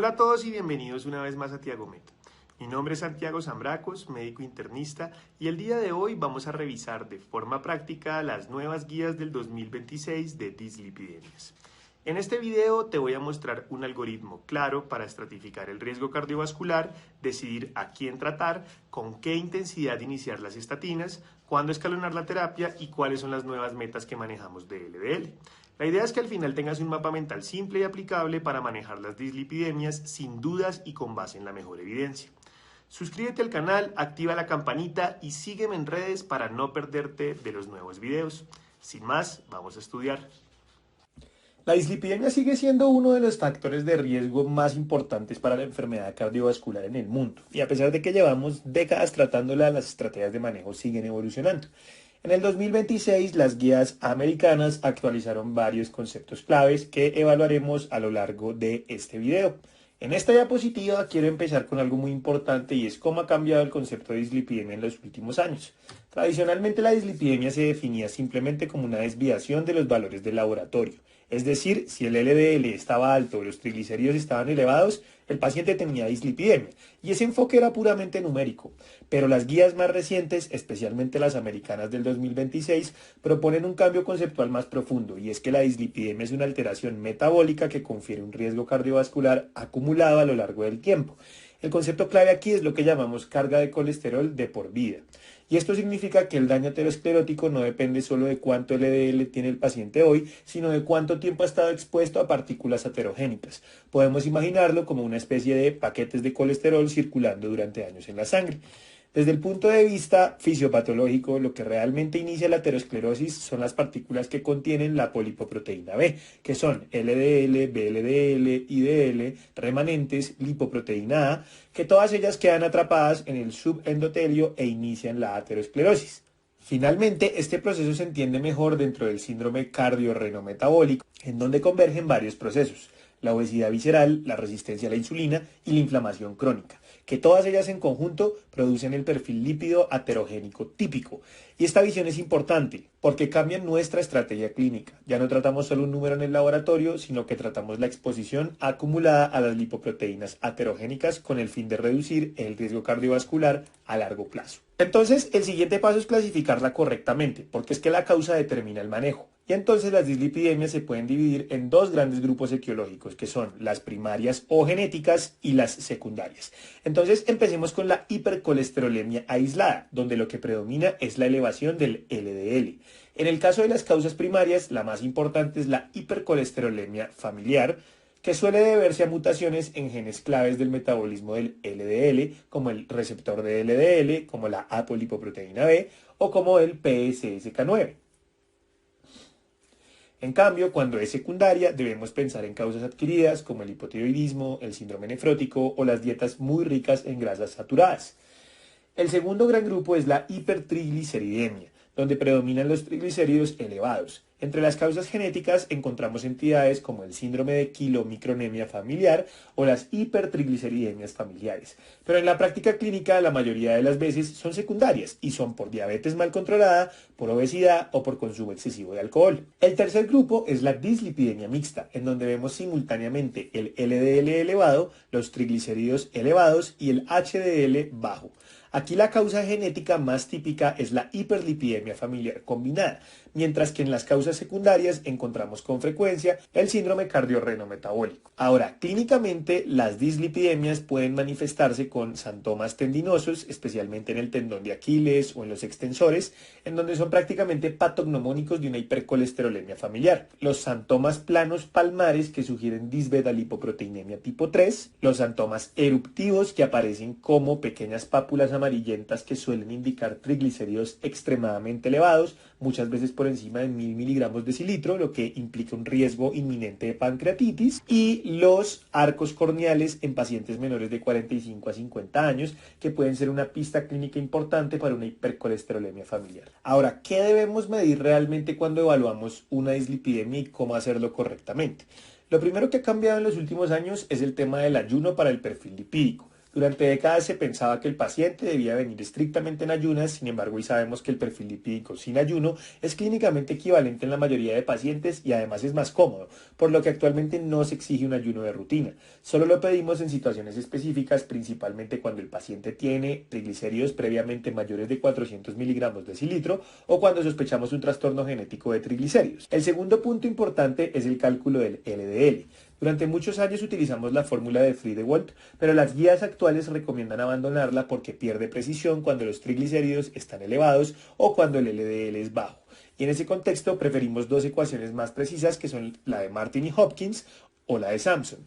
Hola a todos y bienvenidos una vez más a Tiagomet. Mi nombre es Santiago Zambracos, médico internista, y el día de hoy vamos a revisar de forma práctica las nuevas guías del 2026 de dislipidemias. En este video te voy a mostrar un algoritmo claro para estratificar el riesgo cardiovascular, decidir a quién tratar, con qué intensidad iniciar las estatinas, cuándo escalonar la terapia y cuáles son las nuevas metas que manejamos de LDL. La idea es que al final tengas un mapa mental simple y aplicable para manejar las dislipidemias sin dudas y con base en la mejor evidencia. Suscríbete al canal, activa la campanita y sígueme en redes para no perderte de los nuevos videos. Sin más, vamos a estudiar. La dislipidemia sigue siendo uno de los factores de riesgo más importantes para la enfermedad cardiovascular en el mundo, y a pesar de que llevamos décadas tratándola, las estrategias de manejo siguen evolucionando. En el 2026, las guías americanas actualizaron varios conceptos claves que evaluaremos a lo largo de este video. En esta diapositiva quiero empezar con algo muy importante y es cómo ha cambiado el concepto de dislipidemia en los últimos años. Tradicionalmente la dislipidemia se definía simplemente como una desviación de los valores del laboratorio. Es decir, si el LDL estaba alto o los triglicéridos estaban elevados, el paciente tenía dislipidemia, y ese enfoque era puramente numérico. Pero las guías más recientes, especialmente las americanas del 2026, proponen un cambio conceptual más profundo, y es que la dislipidemia es una alteración metabólica que confiere un riesgo cardiovascular acumulado a lo largo del tiempo. El concepto clave aquí es lo que llamamos carga de colesterol de por vida. Y esto significa que el daño aterosclerótico no depende solo de cuánto LDL tiene el paciente hoy, sino de cuánto tiempo ha estado expuesto a partículas aterogénicas. Podemos imaginarlo como una especie de paquetes de colesterol circulando durante años en la sangre. Desde el punto de vista fisiopatológico, lo que realmente inicia la aterosclerosis son las partículas que contienen la polipoproteína B, que son LDL, VLDL, IDL, remanentes, lipoproteína A, que todas ellas quedan atrapadas en el subendotelio e inician la aterosclerosis. Finalmente, este proceso se entiende mejor dentro del síndrome cardiorrenometabólico, en donde convergen varios procesos: la obesidad visceral, la resistencia a la insulina y la inflamación crónica, que todas ellas en conjunto producen el perfil lípido aterogénico típico. Y esta visión es importante porque cambia nuestra estrategia clínica. Ya no tratamos solo un número en el laboratorio, sino que tratamos la exposición acumulada a las lipoproteínas aterogénicas con el fin de reducir el riesgo cardiovascular a largo plazo. Entonces, el siguiente paso es clasificarla correctamente, porque es que la causa determina el manejo. Y entonces las dislipidemias se pueden dividir en dos grandes grupos etiológicos, que son las primarias o genéticas y las secundarias. Entonces empecemos con la hipercolesterolemia aislada, donde lo que predomina es la elevación del LDL. En el caso de las causas primarias, la más importante es la hipercolesterolemia familiar, que suele deberse a mutaciones en genes claves del metabolismo del LDL, como el receptor de LDL, como la apolipoproteína B o como el PCSK9. En cambio, cuando es secundaria, debemos pensar en causas adquiridas como el hipotiroidismo, el síndrome nefrótico o las dietas muy ricas en grasas saturadas. El segundo gran grupo es la hipertrigliceridemia, donde predominan los triglicéridos elevados. Entre las causas genéticas encontramos entidades como el síndrome de quilomicronemia familiar o las hipertrigliceridemias familiares. Pero en la práctica clínica la mayoría de las veces son secundarias y son por diabetes mal controlada, por obesidad o por consumo excesivo de alcohol. El tercer grupo es la dislipidemia mixta, en donde vemos simultáneamente el LDL elevado, los triglicéridos elevados y el HDL bajo. Aquí la causa genética más típica es la hiperlipidemia familiar combinada, mientras que en las causas secundarias encontramos con frecuencia el síndrome cardiorrenometabólico. Ahora, clínicamente las dislipidemias pueden manifestarse con santomas tendinosos, especialmente en el tendón de Aquiles o en los extensores, en donde son prácticamente patognomónicos de una hipercolesterolemia familiar. Los santomas planos palmares, que sugieren disbeta-lipoproteinemia tipo 3, los santomas eruptivos, que aparecen como pequeñas pápulas amarillentas que suelen indicar triglicéridos extremadamente elevados, muchas veces por encima de 1000 miligramos decilitro, lo que implica un riesgo inminente de pancreatitis, y los arcos corneales en pacientes menores de 45 a 50 años, que pueden ser una pista clínica importante para una hipercolesterolemia familiar. Ahora, ¿qué debemos medir realmente cuando evaluamos una dislipidemia y cómo hacerlo correctamente? Lo primero que ha cambiado en los últimos años es el tema del ayuno para el perfil lipídico. Durante décadas se pensaba que el paciente debía venir estrictamente en ayunas, sin embargo hoy sabemos que el perfil lipídico sin ayuno es clínicamente equivalente en la mayoría de pacientes y además es más cómodo, por lo que actualmente no se exige un ayuno de rutina. Solo lo pedimos en situaciones específicas, principalmente cuando el paciente tiene triglicéridos previamente mayores de 400 miligramos decilitro o cuando sospechamos un trastorno genético de triglicéridos. El segundo punto importante es el cálculo del LDL. Durante muchos años utilizamos la fórmula de Friedewald, pero las guías actuales recomiendan abandonarla porque pierde precisión cuando los triglicéridos están elevados o cuando el LDL es bajo. Y en ese contexto preferimos dos ecuaciones más precisas que son la de Martin y Hopkins o la de Sampson.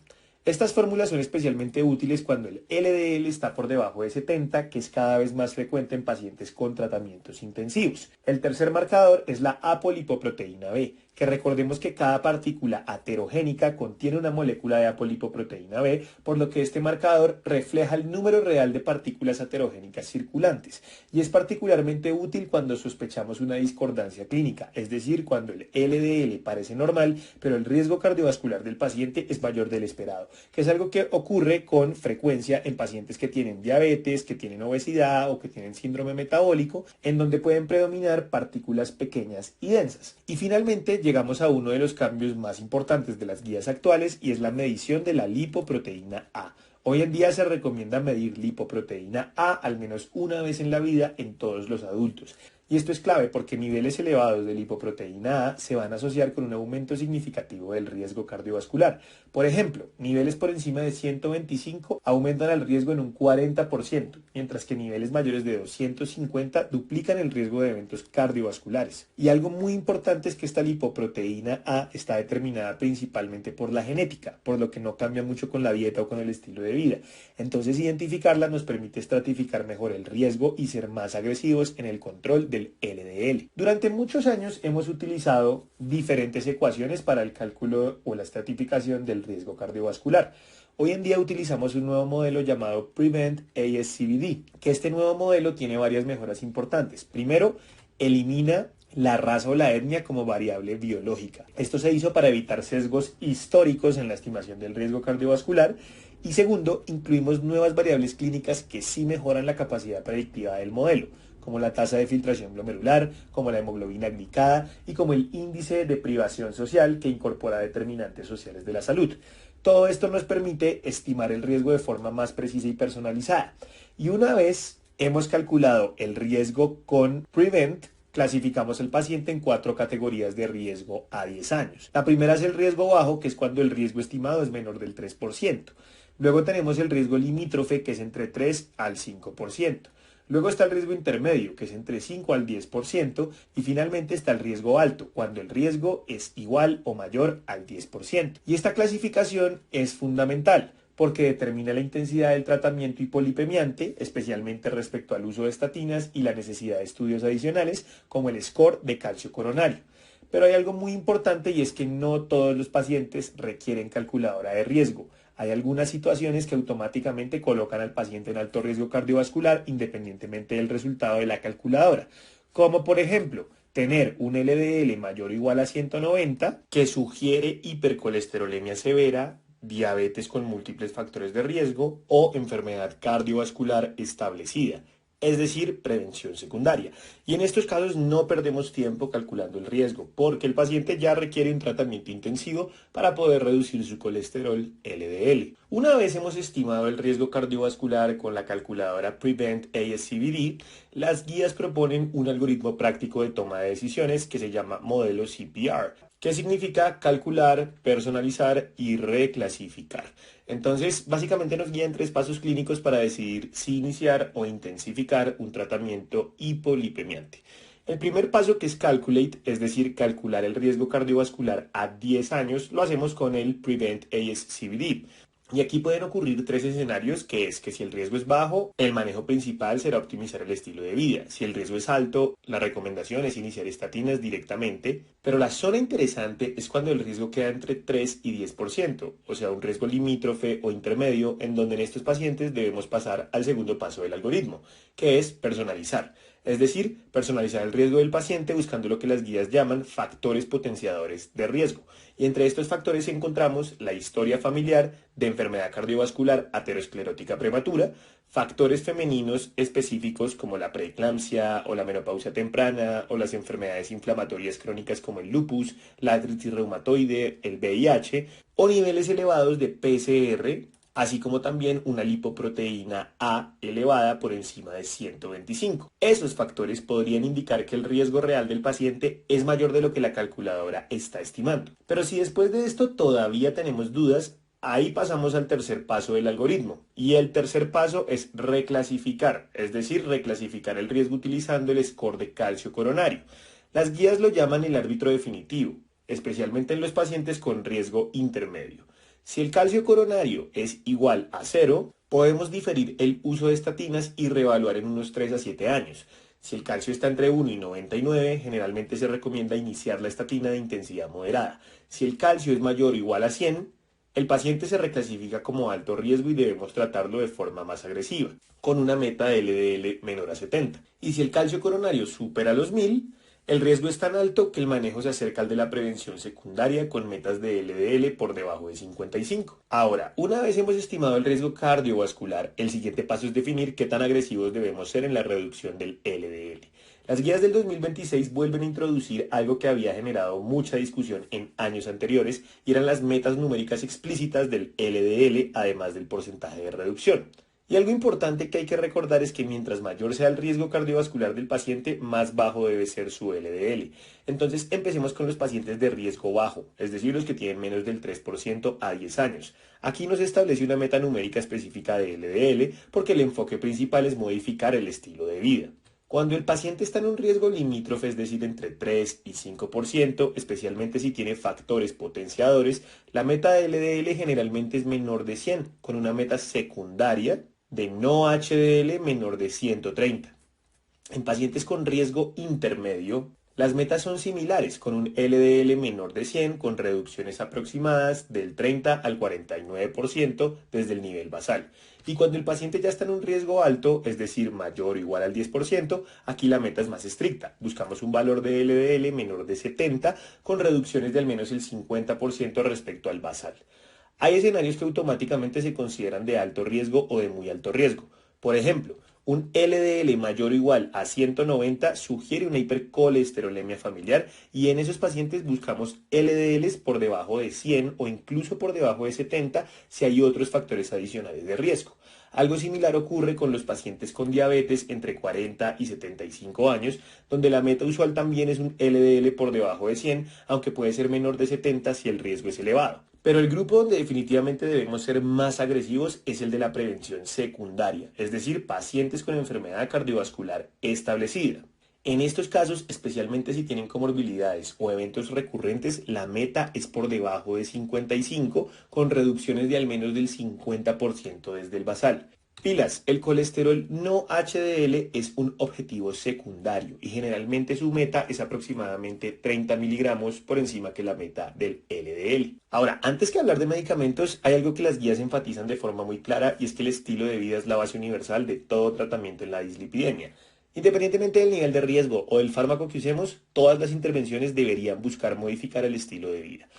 Estas fórmulas son especialmente útiles cuando el LDL está por debajo de 70, que es cada vez más frecuente en pacientes con tratamientos intensivos. El tercer marcador es la apolipoproteína B, que recordemos que cada partícula aterogénica contiene una molécula de apolipoproteína B, por lo que este marcador refleja el número real de partículas aterogénicas circulantes, y es particularmente útil cuando sospechamos una discordancia clínica, es decir, cuando el LDL parece normal, pero el riesgo cardiovascular del paciente es mayor del esperado, que es algo que ocurre con frecuencia en pacientes que tienen diabetes, que tienen obesidad o que tienen síndrome metabólico, en donde pueden predominar partículas pequeñas y densas. Y finalmente llegamos a uno de los cambios más importantes de las guías actuales y es la medición de la lipoproteína A. Hoy en día se recomienda medir lipoproteína A al menos una vez en la vida en todos los adultos. Y esto es clave porque niveles elevados de lipoproteína A se van a asociar con un aumento significativo del riesgo cardiovascular. Por ejemplo, niveles por encima de 125 aumentan el riesgo en un 40%, mientras que niveles mayores de 250 duplican el riesgo de eventos cardiovasculares. Y algo muy importante es que esta lipoproteína A está determinada principalmente por la genética, por lo que no cambia mucho con la dieta o con el estilo de vida. Entonces, identificarla nos permite estratificar mejor el riesgo y ser más agresivos en el control del LDL. Durante muchos años hemos utilizado diferentes ecuaciones para el cálculo o la estratificación del riesgo cardiovascular. Hoy en día utilizamos un nuevo modelo llamado Prevent ASCVD, que este nuevo modelo tiene varias mejoras importantes. Primero, elimina la raza o la etnia como variable biológica. Esto se hizo para evitar sesgos históricos en la estimación del riesgo cardiovascular. Y segundo, incluimos nuevas variables clínicas que sí mejoran la capacidad predictiva del modelo, como la tasa de filtración glomerular, como la hemoglobina glicada y como el índice de privación social que incorpora determinantes sociales de la salud. Todo esto nos permite estimar el riesgo de forma más precisa y personalizada. Y una vez hemos calculado el riesgo con Prevent, clasificamos al paciente en 4 categorías de riesgo a 10 años. La primera es el riesgo bajo, que es cuando el riesgo estimado es menor del 3%. Luego tenemos el riesgo limítrofe, que es entre 3 al 5%. Luego está el riesgo intermedio, que es entre 5 al 10%, y finalmente está el riesgo alto, cuando el riesgo es igual o mayor al 10%. Y esta clasificación es fundamental, porque determina la intensidad del tratamiento hipolipemiante, especialmente respecto al uso de estatinas y la necesidad de estudios adicionales, como el score de calcio coronario. Pero hay algo muy importante y es que no todos los pacientes requieren calculadora de riesgo. Hay algunas situaciones que automáticamente colocan al paciente en alto riesgo cardiovascular independientemente del resultado de la calculadora, como por ejemplo tener un LDL mayor o igual a 190 que sugiere hipercolesterolemia severa, diabetes con múltiples factores de riesgo o enfermedad cardiovascular establecida, es decir, prevención secundaria. Y en estos casos no perdemos tiempo calculando el riesgo, porque el paciente ya requiere un tratamiento intensivo para poder reducir su colesterol LDL. Una vez hemos estimado el riesgo cardiovascular con la calculadora Prevent ASCVD, las guías proponen un algoritmo práctico de toma de decisiones que se llama modelo CPR, que significa calcular, personalizar y reclasificar. Entonces, básicamente nos guían 3 pasos clínicos para decidir si iniciar o intensificar un tratamiento hipolipemiante. El primer paso, que es Calculate, es decir, calcular el riesgo cardiovascular a 10 años, lo hacemos con el Prevent ASCVD. Y aquí pueden ocurrir 3 escenarios, que es que si el riesgo es bajo, el manejo principal será optimizar el estilo de vida. Si el riesgo es alto, la recomendación es iniciar estatinas directamente. Pero la zona interesante es cuando el riesgo queda entre 3 y 10%, o sea, un riesgo limítrofe o intermedio, en donde en estos pacientes debemos pasar al segundo paso del algoritmo, que es personalizar. es decir, personalizar el riesgo del paciente buscando lo que las guías llaman factores potenciadores de riesgo. Y entre estos factores encontramos la historia familiar de enfermedad cardiovascular aterosclerótica prematura, factores femeninos específicos como la preeclampsia o la menopausia temprana o las enfermedades inflamatorias crónicas como el lupus, la artritis reumatoide, el VIH o niveles elevados de PCR, así como también una lipoproteína A elevada por encima de 125. Esos factores podrían indicar que el riesgo real del paciente es mayor de lo que la calculadora está estimando. Pero si después de esto todavía tenemos dudas, ahí pasamos al tercer paso del algoritmo. Y el tercer paso es reclasificar, es decir, reclasificar el riesgo utilizando el score de calcio coronario. Las guías lo llaman el árbitro definitivo, especialmente en los pacientes con riesgo intermedio. Si el calcio coronario es igual a 0, podemos diferir el uso de estatinas y reevaluar en unos 3 a 7 años. Si el calcio está entre 1 y 99, generalmente se recomienda iniciar la estatina de intensidad moderada. Si el calcio es mayor o igual a 100, el paciente se reclasifica como alto riesgo y debemos tratarlo de forma más agresiva, con una meta de LDL menor a 70. Y si el calcio coronario supera los 1000, el riesgo es tan alto que el manejo se acerca al de la prevención secundaria con metas de LDL por debajo de 55. Ahora, una vez hemos estimado el riesgo cardiovascular, el siguiente paso es definir qué tan agresivos debemos ser en la reducción del LDL. Las guías del 2026 vuelven a introducir algo que había generado mucha discusión en años anteriores y eran las metas numéricas explícitas del LDL, además del porcentaje de reducción. Y algo importante que hay que recordar es que mientras mayor sea el riesgo cardiovascular del paciente, más bajo debe ser su LDL. Entonces empecemos con los pacientes de riesgo bajo, es decir, los que tienen menos del 3% a 10 años. Aquí no se establece una meta numérica específica de LDL porque el enfoque principal es modificar el estilo de vida. Cuando el paciente está en un riesgo limítrofe, es decir, entre 3 y 5%, especialmente si tiene factores potenciadores, la meta de LDL generalmente es menor de 100, con una meta secundaria de no HDL menor de 130. En pacientes con riesgo intermedio, las metas son similares, con un LDL menor de 100, con reducciones aproximadas del 30 al 49% desde el nivel basal. Y cuando el paciente ya está en un riesgo alto, es decir, mayor o igual al 10%, aquí la meta es más estricta. Buscamos un valor de LDL menor de 70, con reducciones de al menos el 50% respecto al basal. Hay escenarios que automáticamente se consideran de alto riesgo o de muy alto riesgo. Por ejemplo, un LDL mayor o igual a 190 sugiere una hipercolesterolemia familiar y en esos pacientes buscamos LDLs por debajo de 100 o incluso por debajo de 70 si hay otros factores adicionales de riesgo. Algo similar ocurre con los pacientes con diabetes entre 40 y 75 años, donde la meta usual también es un LDL por debajo de 100, aunque puede ser menor de 70 si el riesgo es elevado. Pero el grupo donde definitivamente debemos ser más agresivos es el de la prevención secundaria, es decir, pacientes con enfermedad cardiovascular establecida. En estos casos, especialmente si tienen comorbilidades o eventos recurrentes, la meta es por debajo de 55, con reducciones de al menos del 50% desde el basal. Pilas, el colesterol no HDL es un objetivo secundario y generalmente su meta es aproximadamente 30 miligramos por encima que la meta del LDL. Ahora, antes que hablar de medicamentos, hay algo que las guías enfatizan de forma muy clara y es que el estilo de vida es la base universal de todo tratamiento en la dislipidemia. Independientemente del nivel de riesgo o del fármaco que usemos, todas las intervenciones deberían buscar modificar el estilo de vida.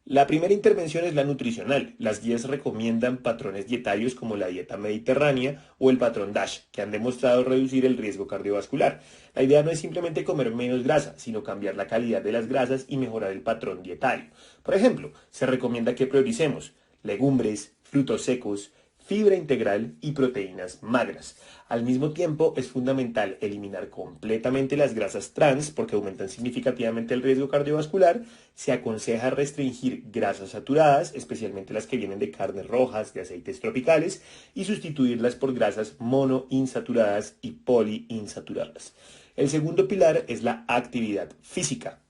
La primera intervención es la nutricional. Las guías recomiendan patrones dietarios como la dieta mediterránea o el patrón DASH, que han demostrado reducir el riesgo cardiovascular. La idea no es simplemente comer menos grasa, sino cambiar la calidad de las grasas y mejorar el patrón dietario. Por ejemplo, se recomienda que prioricemos legumbres, frutos secos, fibra integral y proteínas magras. Al mismo tiempo, es fundamental eliminar completamente las grasas trans porque aumentan significativamente el riesgo cardiovascular. Se aconseja restringir grasas saturadas, especialmente las que vienen de carnes rojas, de aceites tropicales, y sustituirlas por grasas monoinsaturadas y poliinsaturadas. El segundo pilar es la actividad física.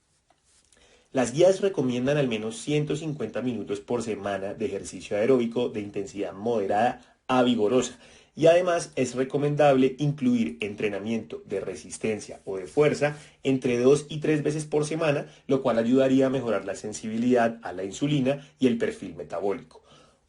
Las guías recomiendan al menos 150 minutos por semana de ejercicio aeróbico de intensidad moderada a vigorosa y además es recomendable incluir entrenamiento de resistencia o de fuerza entre 2 y 3 veces por semana, lo cual ayudaría a mejorar la sensibilidad a la insulina y el perfil metabólico.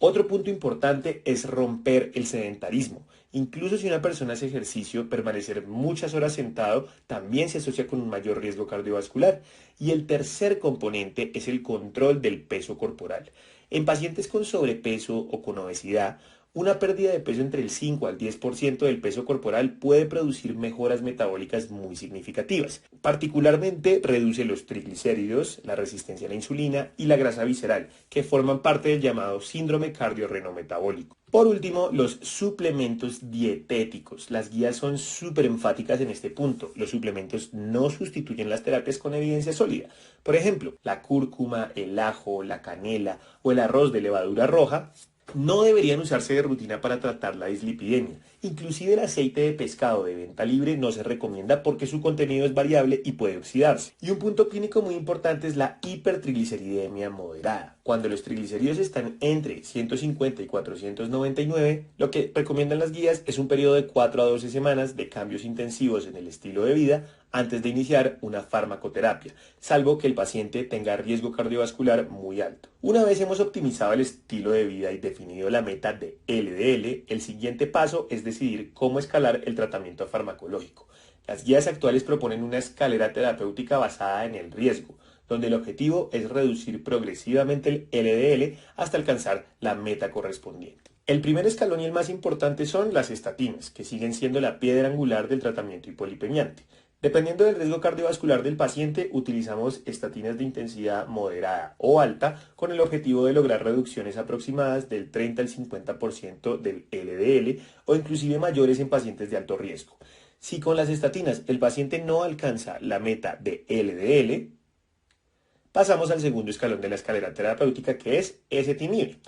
Otro punto importante es romper el sedentarismo. Incluso si una persona hace ejercicio, permanecer muchas horas sentado también se asocia con un mayor riesgo cardiovascular. Y el tercer componente es el control del peso corporal. En pacientes con sobrepeso o con obesidad, una pérdida de peso entre el 5 al 10% del peso corporal puede producir mejoras metabólicas muy significativas. Particularmente reduce los triglicéridos, la resistencia a la insulina y la grasa visceral, que forman parte del llamado síndrome cardiorrenometabólico. Por último, los suplementos dietéticos. Las guías son súper enfáticas en este punto. Los suplementos no sustituyen las terapias con evidencia sólida. Por ejemplo, la cúrcuma, el ajo, la canela o el arroz de levadura roja no deberían usarse de rutina para tratar la dislipidemia. Inclusive el aceite de pescado de venta libre no se recomienda porque su contenido es variable y puede oxidarse. Y un punto clínico muy importante es la hipertrigliceridemia moderada. Cuando los triglicéridos están entre 150 y 499, lo que recomiendan las guías es un periodo de 4 a 12 semanas de cambios intensivos en el estilo de vida antes de iniciar una farmacoterapia, salvo que el paciente tenga riesgo cardiovascular muy alto. Una vez hemos optimizado el estilo de vida y definido la meta de LDL, el siguiente paso es decidir cómo escalar el tratamiento farmacológico. Las guías actuales proponen una escalera terapéutica basada en el riesgo, donde el objetivo es reducir progresivamente el LDL hasta alcanzar la meta correspondiente. El primer escalón y el más importante son las estatinas, que siguen siendo la piedra angular del tratamiento hipolipemiante. Dependiendo del riesgo cardiovascular del paciente, utilizamos estatinas de intensidad moderada o alta con el objetivo de lograr reducciones aproximadas del 30 al 50% del LDL o inclusive mayores en pacientes de alto riesgo. Si con las estatinas el paciente no alcanza la meta de LDL, pasamos al segundo escalón de la escalera terapéutica, que es ezetimibe.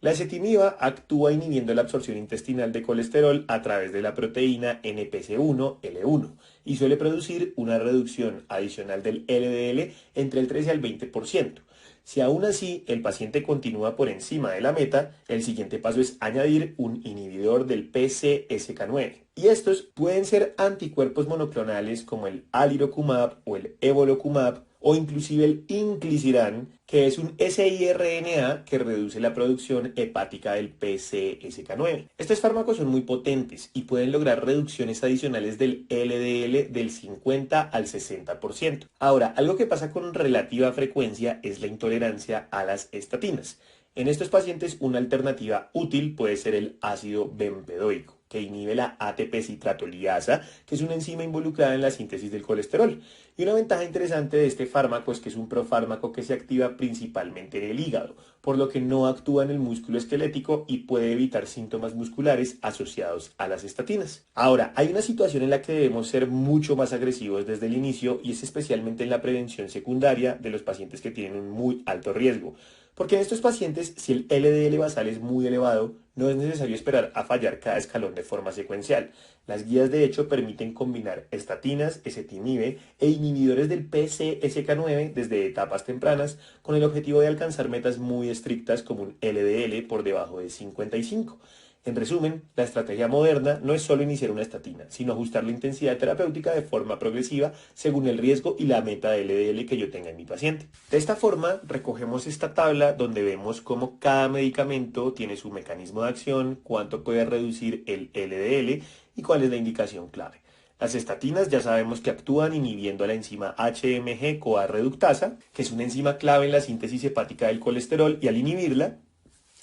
La ezetimiba actúa inhibiendo la absorción intestinal de colesterol a través de la proteína NPC1-L1 y suele producir una reducción adicional del LDL entre el 13 al 20%. Si aún así el paciente continúa por encima de la meta, el siguiente paso es añadir un inhibidor del PCSK9. Y estos pueden ser anticuerpos monoclonales como el alirocumab o el evolocumab, o inclusive el inclisiran, que es un siRNA que reduce la producción hepática del PCSK9. Estos fármacos son muy potentes y pueden lograr reducciones adicionales del LDL del 50 al 60%. Ahora, algo que pasa con relativa frecuencia es la intolerancia a las estatinas. En estos pacientes, una alternativa útil puede ser el ácido bempedoico, que inhibe la ATP-citratoliasa, que es una enzima involucrada en la síntesis del colesterol. Y una ventaja interesante de este fármaco es que es un profármaco que se activa principalmente en el hígado, por lo que no actúa en el músculo esquelético y puede evitar síntomas musculares asociados a las estatinas. Ahora, hay una situación en la que debemos ser mucho más agresivos desde el inicio y es especialmente en la prevención secundaria de los pacientes que tienen un muy alto riesgo. Porque en estos pacientes, si el LDL basal es muy elevado, no es necesario esperar a fallar cada escalón de forma secuencial. Las guías de hecho permiten combinar estatinas, ezetimibe e inhibidores del PCSK9 desde etapas tempranas con el objetivo de alcanzar metas muy estrictas como un LDL por debajo de 55. En resumen, la estrategia moderna no es solo iniciar una estatina, sino ajustar la intensidad terapéutica de forma progresiva según el riesgo y la meta de LDL que yo tenga en mi paciente. De esta forma, recogemos esta tabla donde vemos cómo cada medicamento tiene su mecanismo de acción, cuánto puede reducir el LDL y cuál es la indicación clave. Las estatinas ya sabemos que actúan inhibiendo la enzima HMG-CoA reductasa, que es una enzima clave en la síntesis hepática del colesterol, y al inhibirla,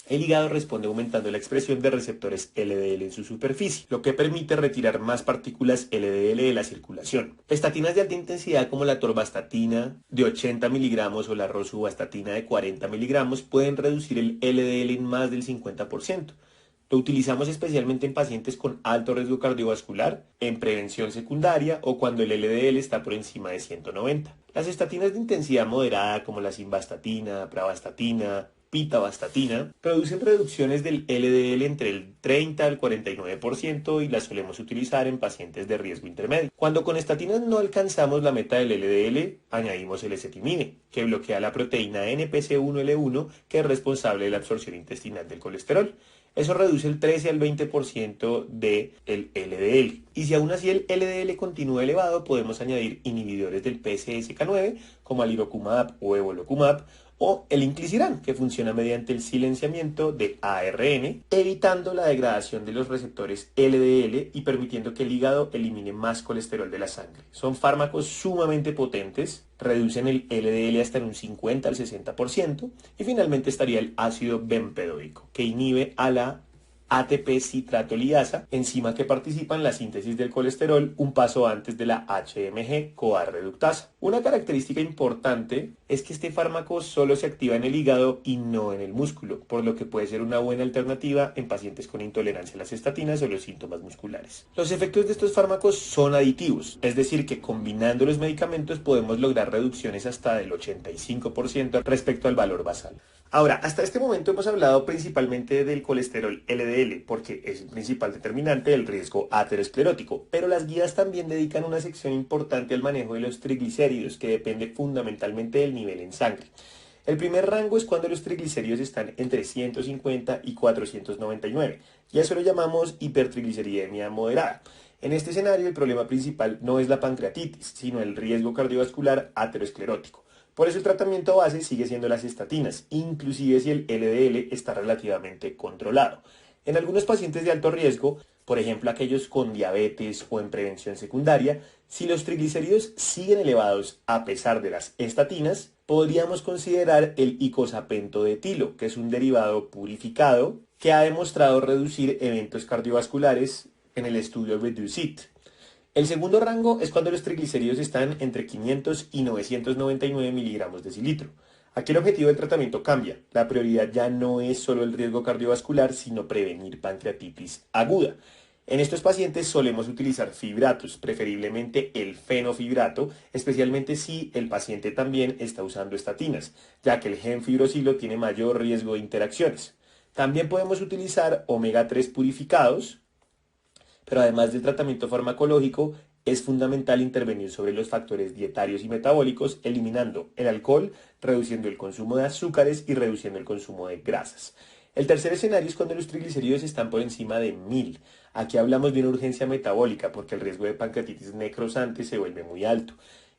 el hígado responde aumentando la expresión de receptores LDL en su superficie, lo que permite retirar más partículas LDL de la circulación. Estatinas de alta intensidad como la atorvastatina de 80 miligramos o la rosuvastatina de 40 miligramos pueden reducir el LDL en más del 50%. Lo utilizamos especialmente en pacientes con alto riesgo cardiovascular, en prevención secundaria o cuando el LDL está por encima de 190. Las estatinas de intensidad moderada como la simvastatina, pravastatina, pitavastatina, producen reducciones del LDL entre el 30 al 49% y las solemos utilizar en pacientes de riesgo intermedio. Cuando con estatinas no alcanzamos la meta del LDL, añadimos el ezetimibe, que bloquea la proteína NPC1-L1 que es responsable de la absorción intestinal del colesterol. Eso reduce el 13 al 20% del LDL. Y si aún así el LDL continúa elevado, podemos añadir inhibidores del PCSK9 como alirocumab o evolocumab o el inclisiran, que funciona mediante el silenciamiento de ARN, evitando la degradación de los receptores LDL y permitiendo que el hígado elimine más colesterol de la sangre. Son fármacos sumamente potentes, reducen el LDL hasta en un 50 al 60%, y finalmente estaría el ácido bempedoico, que inhibe a la ATP citratoliasa, enzima que participa en la síntesis del colesterol un paso antes de la HMG-CoA reductasa. Una característica importante es que este fármaco solo se activa en el hígado y no en el músculo, por lo que puede ser una buena alternativa en pacientes con intolerancia a las estatinas o los síntomas musculares. Los efectos de estos fármacos son aditivos, es decir, que combinando los medicamentos podemos lograr reducciones hasta del 85% respecto al valor basal. Ahora, hasta este momento hemos hablado principalmente del colesterol LDL, porque es el principal determinante del riesgo aterosclerótico, pero las guías también dedican una sección importante al manejo de los triglicéridos, que depende fundamentalmente del nivel en sangre. El primer rango es cuando los triglicéridos están entre 150 y 499, y a eso lo llamamos hipertrigliceridemia moderada. En este escenario, el problema principal no es la pancreatitis, sino el riesgo cardiovascular aterosclerótico. Por eso el tratamiento base sigue siendo las estatinas, inclusive si el LDL está relativamente controlado. En algunos pacientes de alto riesgo, por ejemplo aquellos con diabetes o en prevención secundaria, si los triglicéridos siguen elevados a pesar de las estatinas, podríamos considerar el icosapento de etilo, que es un derivado purificado que ha demostrado reducir eventos cardiovasculares en el estudio REDUCE-IT. El segundo rango es cuando los triglicéridos están entre 500 y 999 miligramos decilitro. Aquí el objetivo del tratamiento cambia. La prioridad ya no es solo el riesgo cardiovascular, sino prevenir pancreatitis aguda. En estos pacientes solemos utilizar fibratos, preferiblemente el fenofibrato, especialmente si el paciente también está usando estatinas, ya que el gemfibrosilo tiene mayor riesgo de interacciones. También podemos utilizar omega 3 purificados, pero además del tratamiento farmacológico, es fundamental intervenir sobre los factores dietarios y metabólicos, eliminando el alcohol, reduciendo el consumo de azúcares y reduciendo el consumo de grasas. El tercer escenario es cuando los triglicéridos están por encima de 1000. Aquí hablamos de una urgencia metabólica porque el riesgo de pancreatitis necrosante se vuelve muy alto.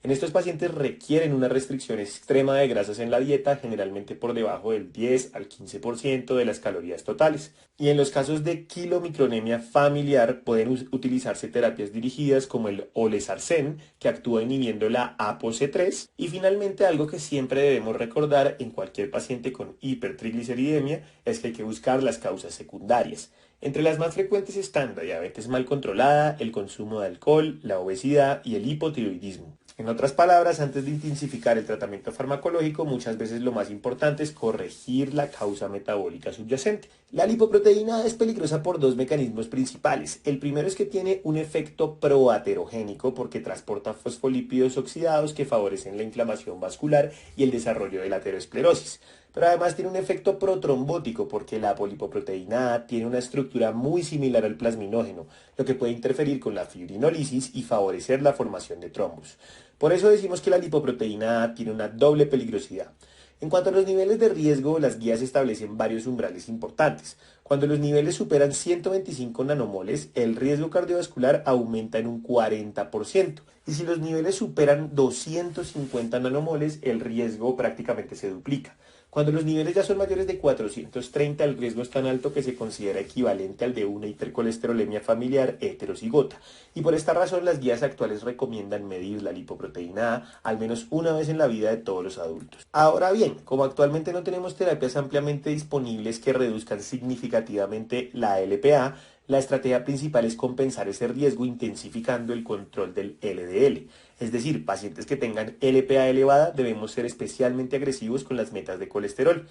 En estos pacientes requieren una restricción extrema de grasas en la dieta, generalmente por debajo del 10 al 15% de las calorías totales. Y en los casos de quilomicronemia familiar pueden utilizarse terapias dirigidas como el olezarsen, que actúa inhibiendo la ApoC3. Y finalmente, algo que siempre debemos recordar en cualquier paciente con hipertrigliceridemia es que hay que buscar las causas secundarias. Entre las más frecuentes están la diabetes mal controlada, el consumo de alcohol, la obesidad y el hipotiroidismo. En otras palabras, antes de intensificar el tratamiento farmacológico, muchas veces lo más importante es corregir la causa metabólica subyacente. La lipoproteína es peligrosa por dos mecanismos principales. El primero es que tiene un efecto proaterogénico porque transporta fosfolípidos oxidados que favorecen la inflamación vascular y el desarrollo de la aterosclerosis. Pero además tiene un efecto protrombótico porque la apolipoproteína A tiene una estructura muy similar al plasminógeno, lo que puede interferir con la fibrinólisis y favorecer la formación de trombos. Por eso decimos que la lipoproteína A tiene una doble peligrosidad. En cuanto a los niveles de riesgo, las guías establecen varios umbrales importantes. Cuando los niveles superan 125 nanomoles, el riesgo cardiovascular aumenta en un 40%. Y si los niveles superan 250 nanomoles, el riesgo prácticamente se duplica. Cuando los niveles ya son mayores de 430, el riesgo es tan alto que se considera equivalente al de una hipercolesterolemia familiar heterocigota. Y por esta razón las guías actuales recomiendan medir la lipoproteína A al menos una vez en la vida de todos los adultos. Ahora bien, como actualmente no tenemos terapias ampliamente disponibles que reduzcan significativamente la LPA, la estrategia principal es compensar ese riesgo intensificando el control del LDL. Es decir, pacientes que tengan LPA elevada debemos ser especialmente agresivos con las metas de colesterol.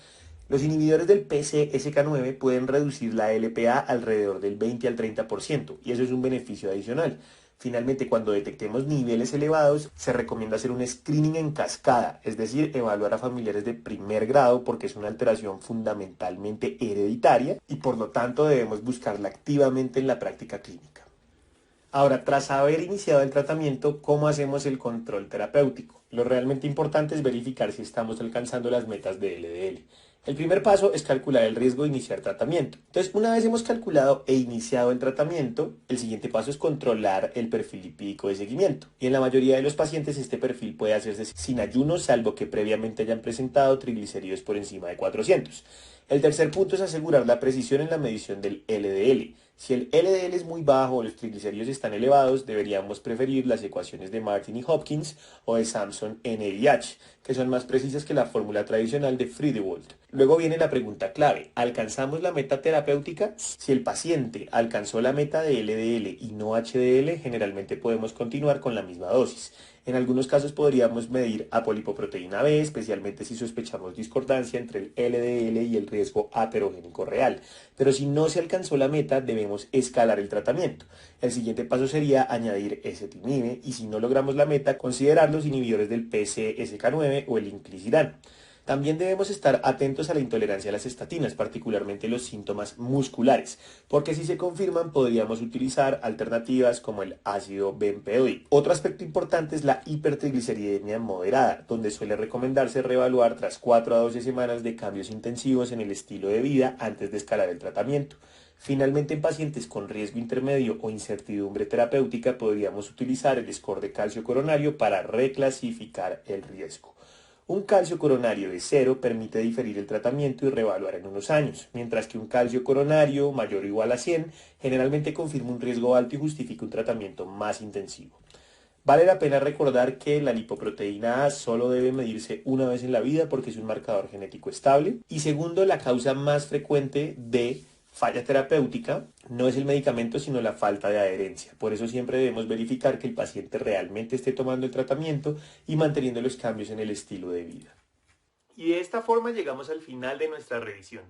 Los inhibidores del PCSK9 pueden reducir la LPA alrededor del 20 al 30% y eso es un beneficio adicional. Finalmente, cuando detectemos niveles elevados, se recomienda hacer un screening en cascada, es decir, evaluar a familiares de primer grado porque es una alteración fundamentalmente hereditaria y por lo tanto debemos buscarla activamente en la práctica clínica. Ahora, tras haber iniciado el tratamiento, ¿cómo hacemos el control terapéutico? Lo realmente importante es verificar si estamos alcanzando las metas de LDL. El primer paso es calcular el riesgo de iniciar tratamiento. Entonces, una vez hemos calculado e iniciado el tratamiento, el siguiente paso es controlar el perfil lipídico de seguimiento. Y en la mayoría de los pacientes este perfil puede hacerse sin ayuno, salvo que previamente hayan presentado triglicéridos por encima de 400. El tercer punto es asegurar la precisión en la medición del LDL. Si el LDL es muy bajo o los triglicéridos están elevados, deberíamos preferir las ecuaciones de Martin y Hopkins o de Sampson NIH, que son más precisas que la fórmula tradicional de Friedewald. Luego viene la pregunta clave: ¿alcanzamos la meta terapéutica? Si el paciente alcanzó la meta de LDL y no HDL, generalmente podemos continuar con la misma dosis. En algunos casos podríamos medir apolipoproteína B, especialmente si sospechamos discordancia entre el LDL y el riesgo aterogénico real. Pero si no se alcanzó la meta, debemos escalar el tratamiento. El siguiente paso sería añadir ezetimibe y, si no logramos la meta, considerar los inhibidores del PCSK9 o el inclisiran. También debemos estar atentos a la intolerancia a las estatinas, particularmente los síntomas musculares, porque si se confirman podríamos utilizar alternativas como el ácido bempedoico. Otro aspecto importante es la hipertrigliceridemia moderada, donde suele recomendarse reevaluar tras 4 a 12 semanas de cambios intensivos en el estilo de vida antes de escalar el tratamiento. Finalmente, en pacientes con riesgo intermedio o incertidumbre terapéutica podríamos utilizar el score de calcio coronario para reclasificar el riesgo. Un calcio coronario de 0 permite diferir el tratamiento y reevaluar en unos años, mientras que un calcio coronario mayor o igual a 100 generalmente confirma un riesgo alto y justifica un tratamiento más intensivo. Vale la pena recordar que la lipoproteína A solo debe medirse una vez en la vida porque es un marcador genético estable. Y segundo, la causa más frecuente de falla terapéutica no es el medicamento, sino la falta de adherencia. Por eso siempre debemos verificar que el paciente realmente esté tomando el tratamiento y manteniendo los cambios en el estilo de vida. Y de esta forma llegamos al final de nuestra revisión.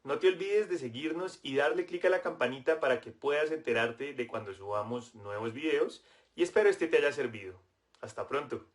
No te olvides de seguirnos y darle clic a la campanita para que puedas enterarte de cuando subamos nuevos videos, y espero este te haya servido. Hasta pronto.